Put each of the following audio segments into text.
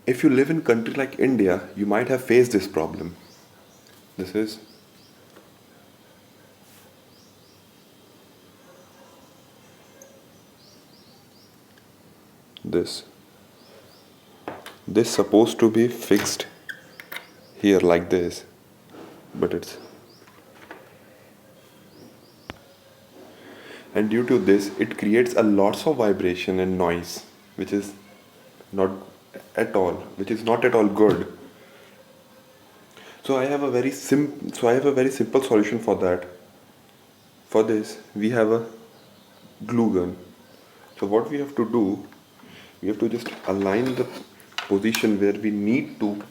If you live in country like India, you might have faced this problem. This is this. This supposed to be fixed here like this, but it's, and due to this it creates a lots of vibration and noise, which is not not at all good. So I have a very simple solution for that. For this we have a glue gun. So what we have to do, we have to just align the position where we need to,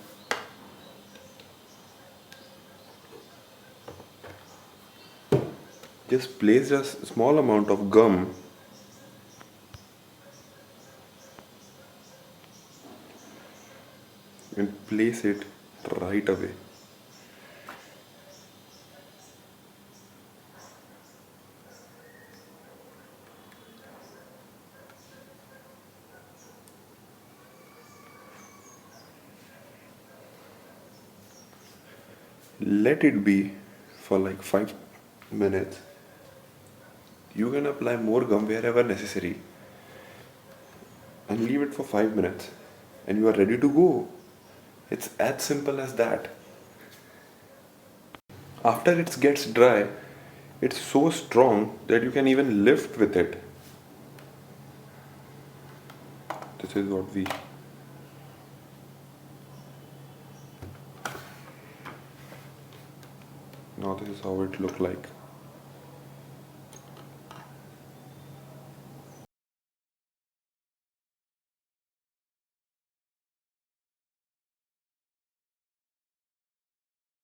just place a small amount of gum and place it right away. Let it be for like 5 minutes. You can apply more gum wherever necessary and leave it for 5 minutes and you are ready to go. It's as simple as that. After it gets dry, it's so strong that you can even lift with it. This is what we, now this is how it look like.